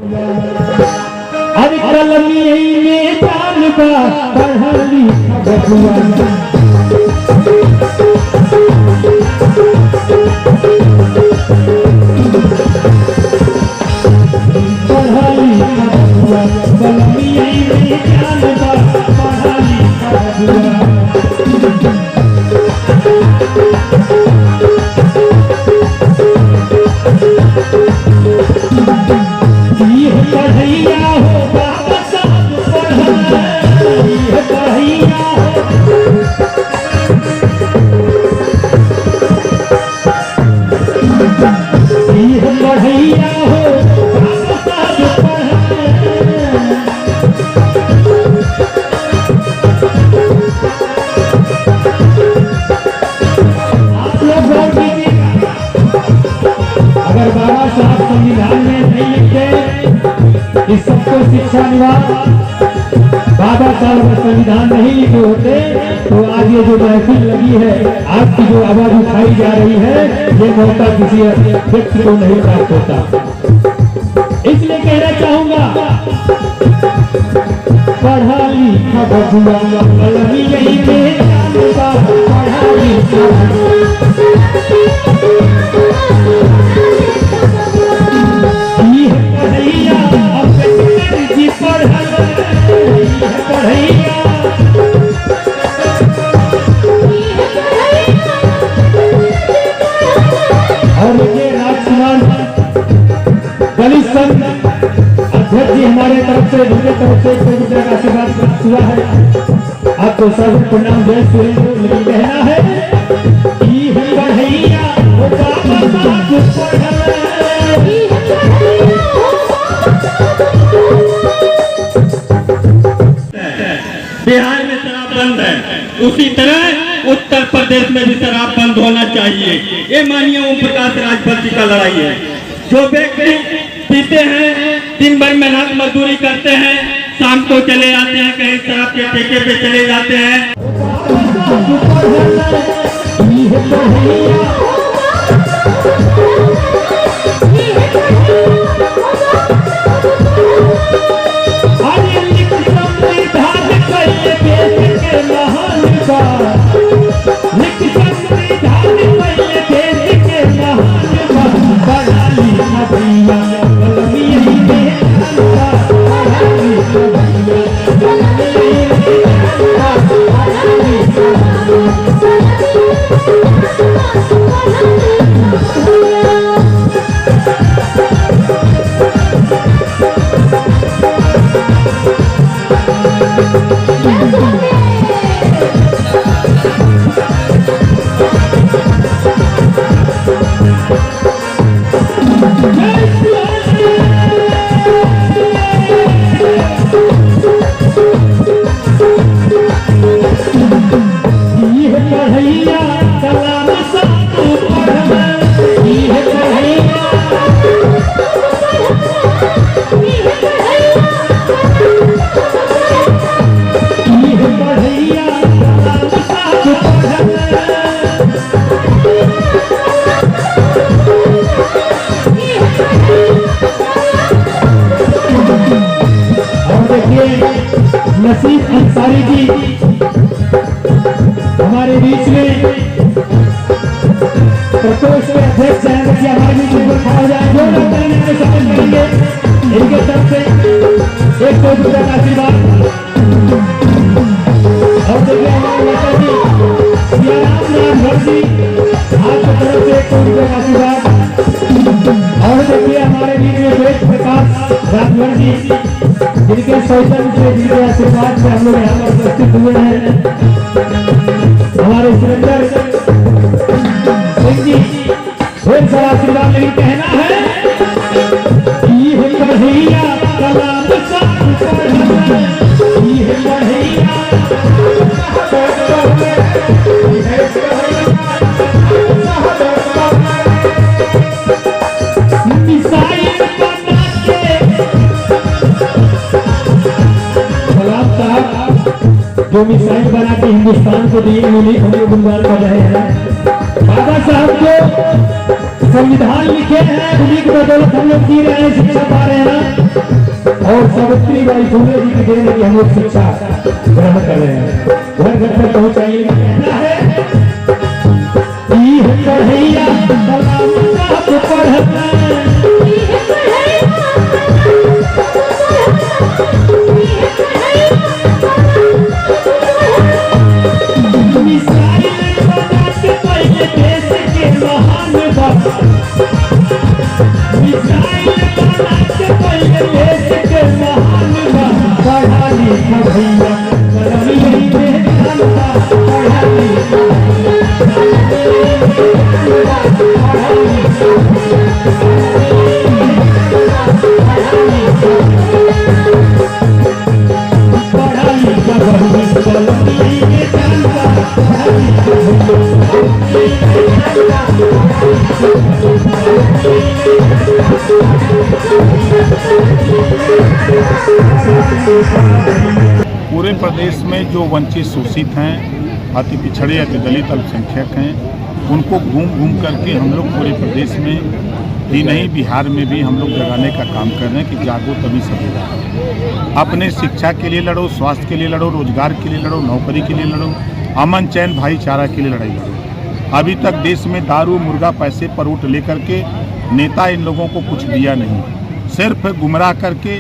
अरे कलमी में जान का पढ़ली बबुआ शिक्षा निवास बाबा साहब संविधान नहीं लिखे होते तो आज ये जो महफिल लगी है, आज की जो आवाज उठाई जा रही है, ये मौका किसी व्यक्ति को नहीं प्राप्त होता। इसलिए कहना चाहूंगा पढ़ा लिखा बबुआ कलमी यही में जान का पढ़ा लिखा अध्यक्ष जी हमारे तरफ से का आशीर्वाद प्राप्त हुआ है। आपको सर्व प्रणाम जय सुरेंद्र। लेकिन कहना है बिहार में शराब बंद है, उसी तरह उत्तर प्रदेश में भी शराब बंद होना चाहिए। ये माननीय ओम प्रकाश राजभर का लड़ाई है। जो व्यक्ति पीते हैं, दिन भर मेहनत मजदूरी करते हैं, शाम को चले जाते हैं, कहीं शराब के ठेके पे चले जाते हैं। नसीब अंसारी जी हमारे बीच में प्रकोष्ठ के अध्यक्ष हैं, हमारे बीच में खड़ा हो जाए, जो लोग शपथ करेंगे इनके तरफ से 100 रुपये का आशीर्वाद। और देखिए हमारे नेता जी सियाराम राजभर जी आपकी तरफ से 100 रुपये का आशीर्वाद। और देखिए हमारे बीच में वेद प्रकाश राजभर जी जिनके सौजन्य से, जिनके आशीर्वाद से हम लोग यहाँ पर उपस्थित हुए हैं। हमारे सुरेंद्र सिंह जी ढेर सारा आशीर्वाद। लेकिन कहना है जो मिसाइल बना के हिंदुस्तान को दिए, उन्हें गुणगान कर रहे हैं। बाबा साहब को संविधान लिखे हैं, उन्हीं की बदौलत हम लोग जी रहे हैं, शिक्षा पा रहे हैं और सावित्रीबाई फुले जी की देन की हम लोग शिक्षा ग्रहण कर रहे हैं। घर घर तक पहुंचाइए। कहना है पढ़ैया पढ़ता पूरे प्रदेश में जो वंचित शोषित हैं, अति पिछड़े, अति दलित, अल्पसंख्यक हैं, उनको घूम घूम करके हम लोग पूरे प्रदेश में ही नहीं, बिहार में भी हम लोग जगाने का काम कर रहे हैं कि जागो तभी सवेरा। अपने शिक्षा के लिए लड़ो, स्वास्थ्य के लिए लड़ो, रोजगार के लिए लड़ो, नौकरी के लिए लड़ो, अमन चैन भाईचारा के लिए लड़ाई लड़ो। अभी तक देश में दारू मुर्गा पैसे पर उठ लेकर के नेता इन लोगों को कुछ दिया नहीं, सिर्फ गुमराह करके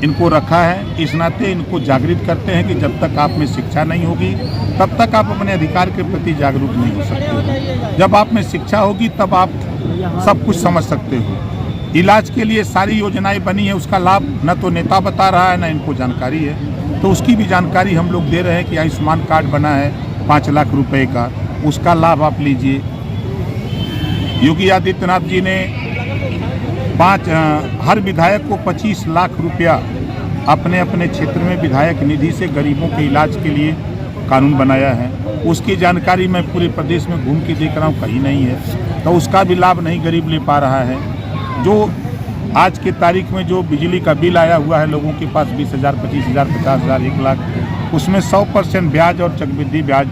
इनको रखा है। इस नाते इनको जागृत करते हैं कि जब तक आप में शिक्षा नहीं होगी तब तक आप अपने अधिकार के प्रति जागरूक नहीं हो सकते। जब आप में शिक्षा होगी तब आप सब कुछ समझ सकते हो। इलाज के लिए सारी योजनाएं बनी है, उसका लाभ न तो नेता बता रहा है न इनको जानकारी है, तो उसकी भी जानकारी हम लोग दे रहे हैं कि आयुष्मान कार्ड बना है 5 लाख रुपए का, उसका लाभ आप लीजिए। योगी आदित्यनाथ जी ने हर विधायक को 25 लाख रुपया अपने अपने क्षेत्र में विधायक निधि से गरीबों के इलाज के लिए कानून बनाया है। उसकी जानकारी मैं पूरे प्रदेश में घूम के देख रहा हूँ, कहीं नहीं है, तो उसका भी लाभ नहीं गरीब ले पा रहा है। जो आज के तारीख में जो बिजली का बिल आया हुआ है लोगों के पास 20,000, 25,000, 50,000, 1 लाख, उसमें 100% ब्याज और चक्रवृद्धि ब्याज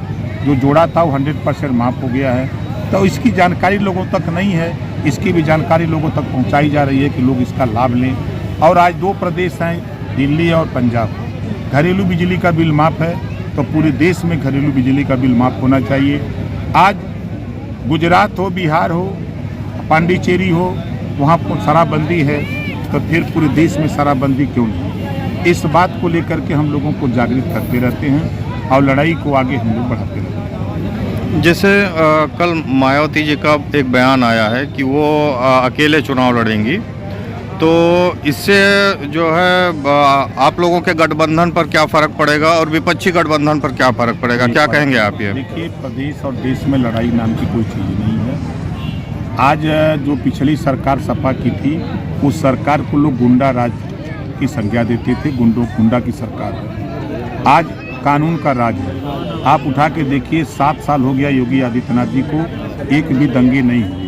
जो जोड़ा था वो 100% माफ़ हो गया है। तो इसकी जानकारी लोगों तक नहीं है, इसकी भी जानकारी लोगों तक पहुंचाई जा रही है कि लोग इसका लाभ लें। और आज 2 प्रदेश हैं, दिल्ली और पंजाब, घरेलू बिजली का बिल माफ़ है, तो पूरे देश में घरेलू बिजली का बिल माफ़ होना चाहिए। आज गुजरात हो, बिहार हो, पांडिचेरी हो, वहाँ पर शराबबंदी है, तो फिर पूरे देश में शराबबंदी क्यों नहीं? इस बात को लेकर के हम लोगों को जागृत करते रहते हैं और लड़ाई को आगे हम लोग बढ़ाते रहते हैं। जैसे कल मायावती जी का एक बयान आया है कि वो अकेले चुनाव लड़ेंगी, तो इससे जो है आप लोगों के गठबंधन पर क्या फ़र्क पड़ेगा और विपक्षी गठबंधन पर क्या फ़र्क पड़ेगा, क्या कहेंगे आप? ये देखिए, प्रदेश और देश में लड़ाई नाम की कोई चीज़ नहीं है। आज जो पिछली सरकार सपा की थी, उस सरकार को लोग गुंडा राज की संज्ञा देते थे, गुंडा की सरकार है। आज कानून का राज है। आप उठा के देखिए, 7 साल हो गया योगी आदित्यनाथ जी को, एक भी दंगे नहीं हुए,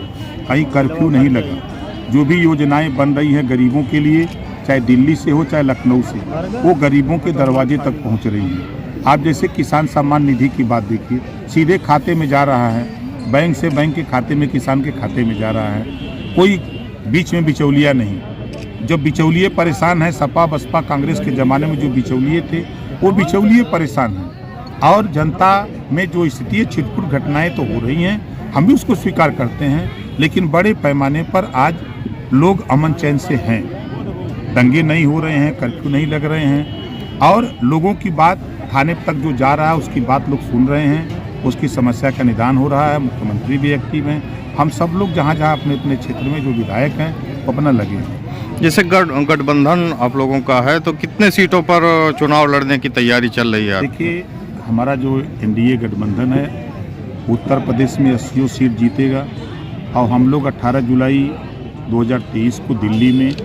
कहीं कर्फ्यू नहीं लगा। जो भी योजनाएं बन रही हैं गरीबों के लिए, चाहे दिल्ली से हो चाहे लखनऊ से, वो गरीबों के दरवाजे तक पहुंच रही है। आप जैसे किसान सम्मान निधि की बात देखिए, सीधे खाते में जा रहा है, बैंक से बैंक के खाते में, किसान के खाते में जा रहा है, कोई बीच में बिचौलिया नहीं। जो बिचौलिए परेशान हैं, सपा बसपा कांग्रेस के ज़माने में जो बिचौलिए थे, वो बिचौलिए परेशान हैं। और जनता में जो स्थिति है, छिटपुट घटनाएं तो हो रही हैं, हम भी उसको स्वीकार करते हैं, लेकिन बड़े पैमाने पर आज लोग अमन चैन से हैं, दंगे नहीं हो रहे हैं, कर्फ्यू नहीं लग रहे हैं, और लोगों की बात थाने तक जो जा रहा है उसकी बात लोग सुन रहे हैं, उसकी समस्या का निदान हो रहा है। मुख्यमंत्री भी एक्टिव हैं, हम सब लोग जहाँ जहाँ अपने अपने क्षेत्र में जो विधायक हैं वो अपना लगे हैं। जैसे गठबंधन आप लोगों का है, तो कितने सीटों पर चुनाव लड़ने की तैयारी चल रही है? देखिए, हमारा जो एनडीए गठबंधन है, उत्तर प्रदेश में 80 सीट जीतेगा, और हम लोग 18 जुलाई 2023 को दिल्ली में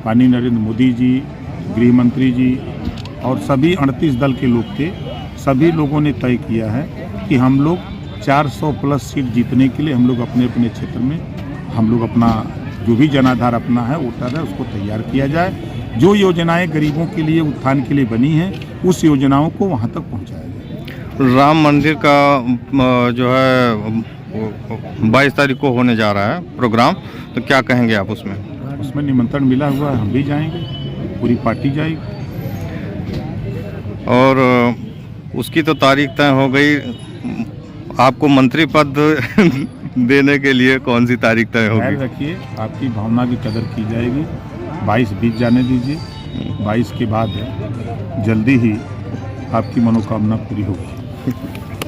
माननीय नरेंद्र मोदी जी, गृह मंत्री जी और सभी 38 दल के लोग थे, सभी लोगों ने तय किया है कि हम लोग 400 प्लस सीट जीतने के लिए हम लोग अपने अपने क्षेत्र में हम लोग अपना जो भी जनाधार अपना है वोटर है उसको तैयार किया जाए। जो योजनाएं गरीबों के लिए उत्थान के लिए बनी हैं उस योजनाओं को वहां तक पहुंचाया जाए। राम मंदिर का जो है 22 तारीख को होने जा रहा है प्रोग्राम, तो क्या कहेंगे आप उसमें? उसमें निमंत्रण मिला हुआ है, हम भी जाएंगे, पूरी पार्टी जाएगी। और उसकी तो तारीख तय हो गई, आपको मंत्री पद देने के लिए कौन सी तारीख तय ख्याल होगी? रखिए, आपकी भावना की कदर की जाएगी। 22 बीत जाने दीजिए, 22 के बाद जल्दी ही आपकी मनोकामना पूरी होगी।